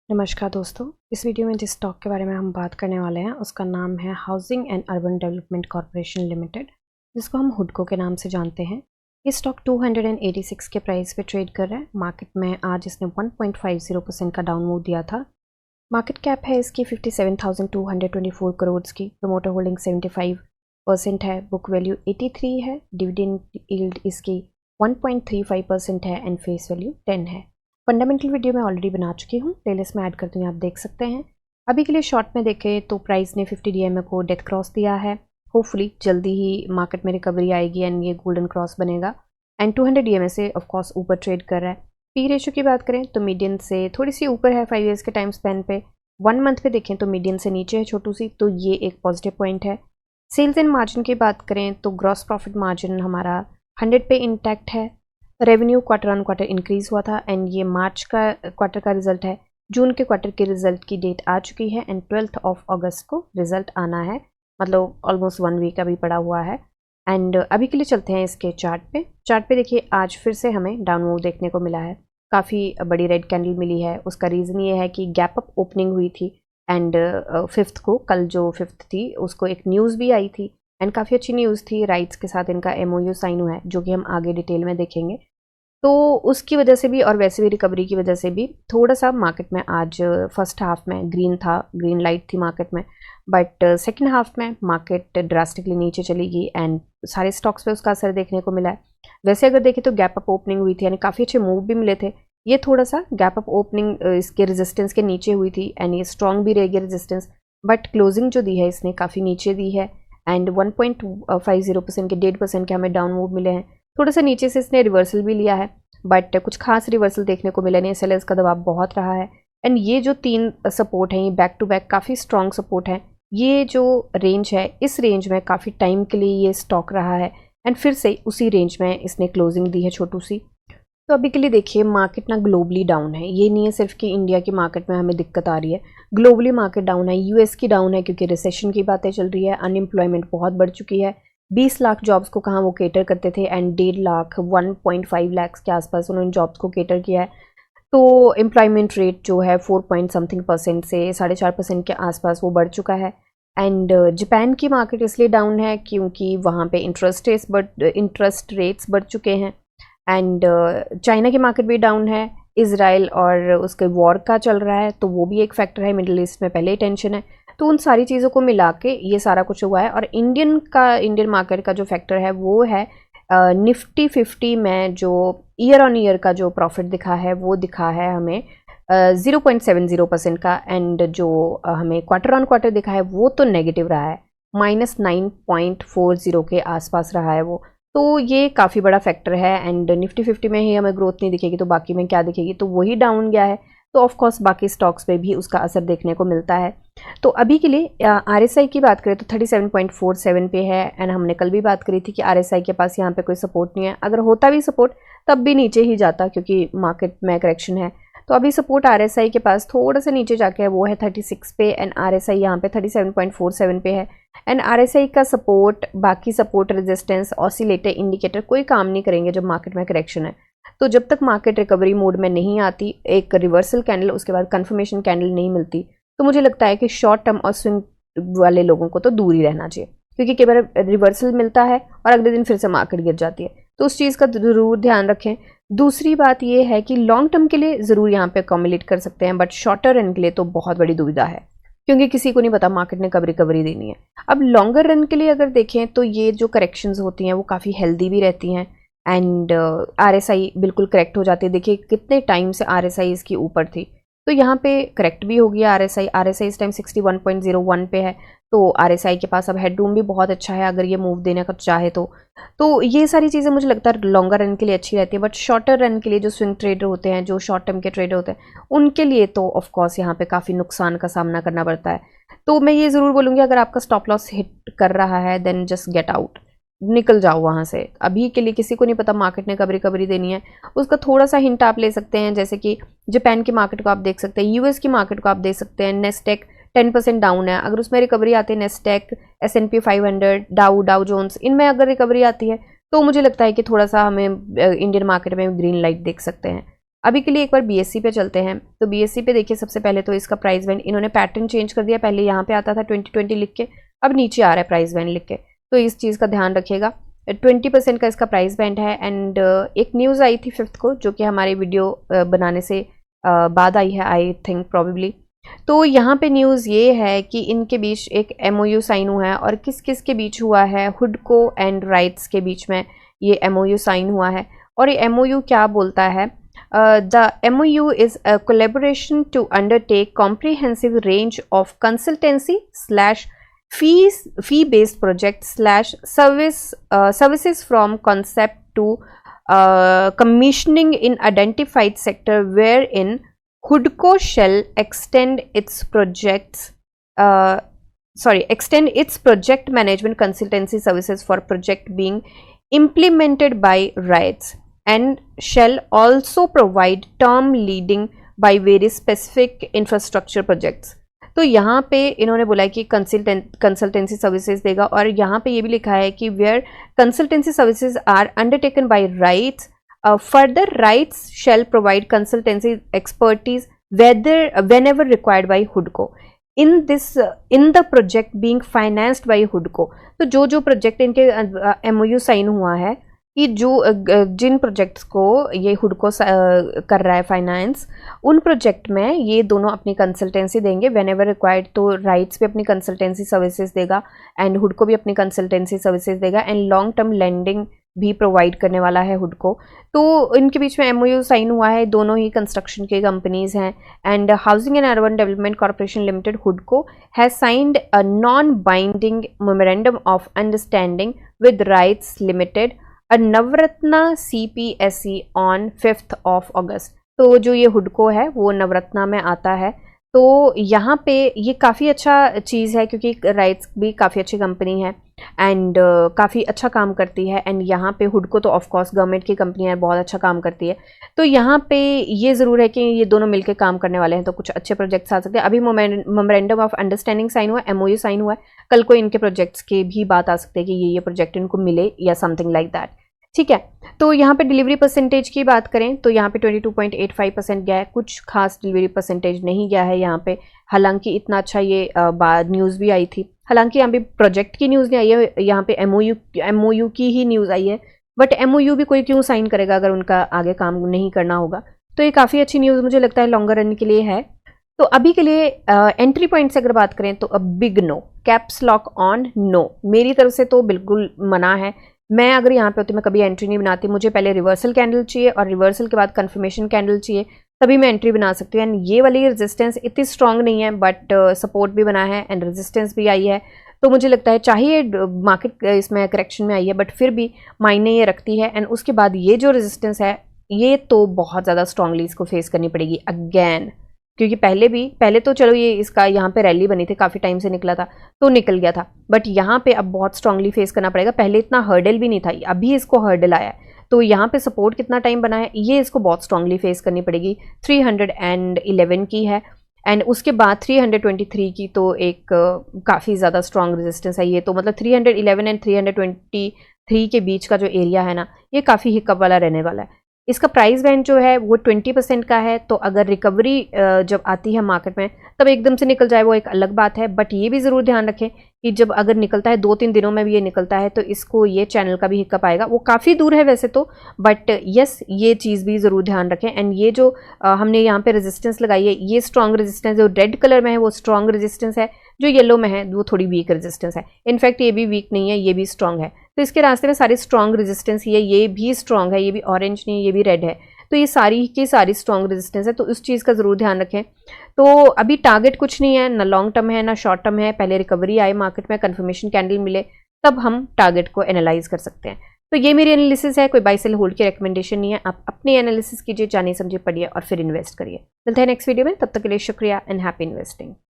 नमस्कार दोस्तों, इस वीडियो में जिस स्टॉक के बारे में हम बात करने वाले हैं उसका नाम है housing and urban development corporation limited, जिसको हम हुडको के नाम से जानते हैं। ये स्टॉक 286 के प्राइस पे ट्रेड कर रहा है। मार्केट में आज इसने 1.50% का डाउन मूव दिया था। मार्केट कैप है इसकी 57,224 करोड़ की। प्रमोटर होल्डिंग 75% है। बुक वैल्यू 83 है। डिविडेंड यील्ड इसकी 1.35% है एंड फेस वैल्यू 10 है। फंडामेंटल वीडियो मैं ऑलरेडी बना चुकी हूँ, प्लेलिस्ट में ऐड करती हूँ, आप देख सकते हैं। अभी के लिए शॉर्ट में देखें तो प्राइस ने 50 DMA को डेथ क्रॉस दिया है। होपफुली जल्दी ही मार्केट में रिकवरी आएगी एंड ये गोल्डन क्रॉस बनेगा एंड 200 DMA से ऑफ कोर्स ऊपर ट्रेड कर रहा है। पी रेशियो की बात करें तो मीडियन से थोड़ी सी ऊपर है 5 ईयर्स के टाइम स्पेन पे। 1 मंथ पे देखें तो मीडियन से नीचे है छोटू सी, तो ये एक पॉजिटिव पॉइंट है। सेल्स एंड मार्जिन की बात करें तो ग्रॉस प्रॉफिट मार्जिन हमारा 100 पे इंटैक्ट है। Revenue quarter on quarter increase हुआ था एंड ये मार्च का क्वार्टर का रिजल्ट है। जून के क्वार्टर के रिजल्ट की डेट आ चुकी है एंड 12 अगस्त को रिजल्ट आना है, मतलब ऑलमोस्ट 1 वीक अभी पड़ा हुआ है। एंड अभी के लिए चलते हैं इसके चार्ट पे देखिए आज फिर से हमें डाउन मूव देखने को मिला है। काफ़ी बड़ी रेड कैंडल मिली है। उसका रीज़न ये है कि गैप अप ओपनिंग हुई थी एंड 5th को, कल जो 5th थी उसको एक न्यूज़ भी आई थी एंड काफ़ी अच्छी न्यूज़ थी। राइट्स के साथ इनका MOU साइन हुआ है जो कि हम आगे डिटेल में देखेंगे। तो उसकी वजह से भी और वैसे भी रिकवरी की वजह से भी थोड़ा सा मार्केट में आज फर्स्ट हाफ में ग्रीन था, ग्रीन लाइट थी मार्केट में, बट सेकंड हाफ में मार्केट ड्रास्टिकली नीचे चली गई एंड सारे स्टॉक्स पे उसका असर देखने को मिला है। वैसे अगर देखें तो गैप अप ओपनिंग हुई थी यानी काफ़ी अच्छे मूव भी मिले थे। ये थोड़ा सा गैप अप ओपनिंग इसके रेजिस्टेंस के नीचे हुई थी एंड ये स्ट्रॉन्ग भी रहेगी रेजिस्टेंस, बट क्लोजिंग जो दी है इसने काफ़ी नीचे दी है एंड 1.50% के 1.5% के हमें डाउन मूव मिले हैं। थोड़ा सा नीचे से इसने रिवर्सल भी लिया है बट कुछ खास रिवर्सल देखने को मिला नहीं। सेलर्स का दबाव बहुत रहा है एंड ये जो 3 सपोर्ट हैं ये बैक टू बैक काफ़ी स्ट्रॉन्ग सपोर्ट हैं। ये जो रेंज है इस रेंज में काफ़ी टाइम के लिए ये स्टॉक रहा है एंड फिर से उसी रेंज में इसने क्लोजिंग दी है छोटू सी। तो अभी के लिए देखिए मार्केट ना ग्लोबली डाउन है। ये नहीं है सिर्फ कि इंडिया की मार्केट में हमें दिक्कत आ रही है, ग्लोबली मार्केट डाउन है। US की डाउन है क्योंकि रिसेशन की बातें चल रही है। अनएम्प्लॉयमेंट बहुत बढ़ चुकी है। 20 लाख जॉब्स को कहाँ वो केटर करते थे एंड 1.5 लाख 1.5 लाख के आसपास उन्होंने जॉब्स को केटर किया है। तो एम्प्लॉयमेंट रेट जो है 4 पॉइंट समथिंग % से 4.5% के आसपास वो बढ़ चुका है। एंड जापान की मार्केट इसलिए डाउन है क्योंकि वहाँ पे इंटरेस्ट रेट्स बढ़ चुके हैं एंड चाइना की मार्केट भी डाउन है। इजराइल और उसके वॉर का चल रहा है तो वो भी एक फैक्टर है। मिडिल ईस्ट में पहले ही टेंशन है, तो उन सारी चीज़ों को मिला के ये सारा कुछ हुआ है। और इंडियन मार्केट का जो फैक्टर है वो है निफ्टी 50 में जो ईयर ऑन ईयर का जो प्रॉफिट दिखा है वो दिखा है हमें 0.70% का एंड जो हमें क्वार्टर ऑन क्वार्टर दिखा है वो तो नेगेटिव रहा है, -9.40 के आसपास रहा है वो। तो ये काफ़ी बड़ा फैक्टर है एंड निफ्टी 50 में ही हमें ग्रोथ नहीं दिखेगी तो बाकी में क्या दिखेगी, तो वही डाउन गया है तो ऑफ कोर्स बाकी स्टॉक्स पे भी उसका असर देखने को मिलता है। तो अभी के लिए RSI की बात करें तो 37.47 पे है एंड हमने कल भी बात करी थी कि RSI के पास यहाँ पे कोई सपोर्ट नहीं है। अगर होता भी सपोर्ट तब भी नीचे ही जाता क्योंकि मार्केट में करेक्शन है। तो अभी सपोर्ट RSI के पास थोड़ा सा नीचे जाके है, वो है 36 पे एंड RSI यहाँ पे 37.47 पे है। एंड RSI का सपोर्ट, बाकी सपोर्ट, रेजिस्टेंस, ऑसिलेटर, इंडिकेटर कोई काम नहीं करेंगे जब मार्केट में करेक्शन है। तो जब तक मार्केट रिकवरी मोड में नहीं आती, एक रिवर्सल कैंडल उसके बाद कंफर्मेशन कैंडल नहीं मिलती, तो मुझे लगता है कि शॉर्ट टर्म और स्विंग वाले लोगों को तो दूर ही रहना चाहिए क्योंकि कई बार रिवर्सल मिलता है और अगले दिन फिर से मार्केट गिर जाती है, तो उस चीज़ का जरूर ध्यान रखें। दूसरी बात यह है कि लॉन्ग टर्म के लिए ज़रूर यहाँ पे अकोमोडेट कर सकते हैं बट शॉर्टर रन के लिए तो बहुत बड़ी दुविधा है क्योंकि किसी को नहीं पता मार्केट ने कब रिकवरी देनी है। अब लॉन्गर रन के लिए अगर देखें तो ये जो करेक्शंस होती हैं वो काफ़ी हेल्दी भी रहती हैं एंड RSI बिल्कुल करेक्ट हो जाती है। देखिए कितने टाइम से RSI इसकी ऊपर थी, तो यहाँ पे करेक्ट भी हो गया RSI इस टाइम 61.01 पे है, तो RSI के पास अब हेडरूम भी बहुत अच्छा है अगर ये मूव देने का चाहे तो ये सारी चीज़ें मुझे लगता है लॉन्गर रन के लिए अच्छी रहती है। बट शॉर्टर रन के लिए जो स्विंग ट्रेडर होते हैं, जो शॉर्ट टर्म के ट्रेडर होते हैं, उनके लिए तो ऑफकोर्स यहाँ पे काफ़ी नुकसान का सामना करना पड़ता है। तो मैं ये ज़रूर बोलूँगी अगर आपका स्टॉप लॉस हिट कर रहा है देन जस्ट गेट आउट, निकल जाओ वहाँ से। अभी के लिए किसी को नहीं पता मार्केट ने कब रिकवरी देनी है, उसका थोड़ा सा हिंट आप ले सकते हैं। जैसे कि जापान की मार्केट को आप देख सकते हैं, US की मार्केट को आप देख सकते हैं। नेस्टेक 10% डाउन है, अगर उसमें रिकवरी आती है, नेस्टेक, S&P 500, डाउ जोन्स, इनमें अगर रिकवरी आती है तो मुझे लगता है कि थोड़ा सा हमें इंडियन मार्केट में ग्रीन लाइट देख सकते हैं। अभी के लिए एक बार BSE पे चलते हैं। तो BSE पे देखिए सबसे पहले तो इसका प्राइस बैंड इन्होंने पैटर्न चेंज कर दिया, पहले यहाँ पे आता था 2020 लिख के, अब नीचे आ रहा है प्राइस बैंड लिख के, तो इस चीज़ का ध्यान रखिएगा। 20% का इसका प्राइस बैंड है। एंड एक न्यूज़ आई थी 5th को, जो कि हमारे वीडियो बनाने से बाद आई है आई थिंक प्रॉबेबली। तो यहाँ पे न्यूज़ ये है कि इनके बीच एक MOU साइन हुआ है, और किस किस के बीच हुआ है, हुडको एंड राइट्स के बीच में ये MOU साइन हुआ है। और ये MOU क्या बोलता है, the MOU is a collaboration to undertake comprehensive range of consultancy slash fee based project slash services from concept to commissioning in identified sector, wherein HUDCO shall extend its project management consultancy services for project being implemented by RITES, and shall also provide term leading by various specific infrastructure projects। तो यहाँ पे इन्होंने बोला है कि consultancy services देगा, और यहाँ पे ये भी लिखा है कि where consultancy services are undertaken by RITES, further RITES shall provide consultancy expertise whenever required by HUDCO in the project being financed by HUDCO। तो जो प्रोजेक्ट इनके MOU साइन हुआ है, कि जिन प्रोजेक्ट्स को ये हुडको कर रहा है फाइनेंस, उन प्रोजेक्ट में ये दोनों अपनी कंसल्टेंसी देंगे वेन एवर रिक्वायर्ड। तो राइट्स भी अपनी कंसल्टेंसी सर्विसेज देगा एंड हुडको भी अपनी कंसल्टेंसी सर्विसेज देगा, एंड लॉन्ग टर्म लैंडिंग भी प्रोवाइड करने वाला है हुडको। तो इनके बीच में MOU साइन हुआ है, दोनों ही कंस्ट्रक्शन के कंपनीज हैं। And housing and urban development corporation limited हुडको has signed a non binding memorandum of understanding with RITES limited Navratna CPSE on 5th of August। तो जो ये हुडको है वो नवरत्ना में आता है। तो यहाँ पे ये काफ़ी अच्छा चीज़ है, क्योंकि राइट्स भी काफ़ी अच्छी कंपनी है एंड काफ़ी अच्छा काम करती है। एंड यहाँ पे हुडको तो ऑफ कोर्स गवर्नमेंट की कंपनी है, बहुत अच्छा काम करती है। तो यहाँ पे ये ज़रूर है कि ये दोनों मिलकर काम करने वाले हैं, तो कुछ अच्छे प्रोजेक्ट्स आ सकते हैं। अभी मेमोरेंडम ऑफ अंडरस्टैंडिंग साइन हुआ, MOU साइन हुआ है, कल को इनके प्रोजेक्ट्स के भी बात आ सकते हैं कि ये प्रोजेक्ट इनको मिले या समथिंग लाइक दैट। ठीक है, तो यहाँ पे डिलीवरी परसेंटेज की बात करें तो यहाँ पे 22.85% गया है, कुछ खास डिलीवरी परसेंटेज नहीं गया है यहाँ पे। हालांकि इतना अच्छा ये न्यूज़ भी आई थी, हालांकि यहाँ पे प्रोजेक्ट की न्यूज़ नहीं आई है, यहाँ पे MOU की ही न्यूज़ आई है। बट MOU भी कोई क्यों साइन करेगा अगर उनका आगे काम नहीं करना होगा। तो ये काफ़ी अच्छी न्यूज़ मुझे लगता है लॉन्गर रन के लिए है। तो अभी के लिए एंट्री पॉइंट से अगर बात करें तो big no, caps lock on no, मेरी तरफ से तो बिल्कुल मना है। मैं अगर यहाँ पे होती मैं कभी एंट्री नहीं बनाती, मुझे पहले रिवर्सल कैंडल चाहिए और रिवर्सल के बाद कंफर्मेशन कैंडल चाहिए, तभी मैं एंट्री बना सकती हूँ। एंड ये वाली रेजिस्टेंस इतनी स्ट्रांग नहीं है, बट सपोर्ट भी बना है एंड रेजिस्टेंस भी आई है। तो मुझे लगता है चाहे मार्केट इसमें करेक्शन में आई है, बट फिर भी मायने ये रखती है। एंड उसके बाद ये जो रेजिस्टेंस है, ये तो बहुत ज़्यादा स्ट्रांगली इसको फेस करनी पड़ेगी अगेन, क्योंकि पहले तो चलो ये इसका यहाँ पे रैली बनी थी, काफ़ी टाइम से निकला था तो निकल गया था, बट यहाँ पे अब बहुत स्ट्रांगली फेस करना पड़ेगा। पहले इतना हर्डल भी नहीं था, अभी इसको हर्डल आया है। तो यहाँ पे सपोर्ट कितना टाइम बना है, ये इसको बहुत स्ट्रांगली फेस करनी पड़ेगी। 311 की है एंड उसके बाद 323 की तो एक काफ़ी ज़्यादा स्ट्रांग रेजिस्टेंस है ये। तो मतलब 311 एंड 323 के बीच का जो एरिया है ना, ये काफ़ी हिकअप वाला रहने वाला है। इसका प्राइस बैंड जो है वो 20% का है। तो अगर रिकवरी जब आती है मार्केट में तब एकदम से निकल जाए वो एक अलग बात है, बट ये भी ज़रूर ध्यान रखें कि जब अगर निकलता है 2-3 दिनों में भी ये निकलता है तो इसको ये चैनल का भी हिक्कप आएगा। वो काफ़ी दूर है वैसे तो, बट यस ये चीज़ भी ज़रूर ध्यान रखें। एंड ये जो हमने यहाँ पे रेजिस्टेंस लगाई है, ये स्ट्रॉन्ग रेजिस्टेंस जो रेड कलर में है वो स्ट्रॉन्ग रेजिस्टेंस है, जो येलो में है वो थोड़ी वीक रेजिस्टेंस है। इनफैक्ट ये भी वीक नहीं है, ये भी स्ट्रॉन्ग है। तो इसके रास्ते में सारी स्ट्रॉन्ग रेजिस्टेंस ही है, ये भी स्ट्रॉन्ग है, ये भी ऑरेंज नहीं है, ये भी रेड है। तो ये सारी की सारी स्ट्रॉन्ग रेजिस्टेंस है, तो उस चीज़ का ज़रूर ध्यान रखें। तो अभी टारगेट कुछ नहीं है, ना लॉन्ग टर्म है ना शॉर्ट टर्म है। पहले रिकवरी आए मार्केट में, कंफर्मेशन कैंडल मिले, तब हम टारगेट को एनालाइज कर सकते हैं। तो ये मेरी एनालिसिस है, कोई बाय सेल होल्ड की रिकमेंडेशन नहीं है। आप अपनी एनालिसिस कीजिए, जानिए समझिए, पढ़िए और फिर इन्वेस्ट करिए। मिलते हैं नेक्स्ट वीडियो में, तब तक के लिए शुक्रिया एंड हैप्पी इन्वेस्टिंग।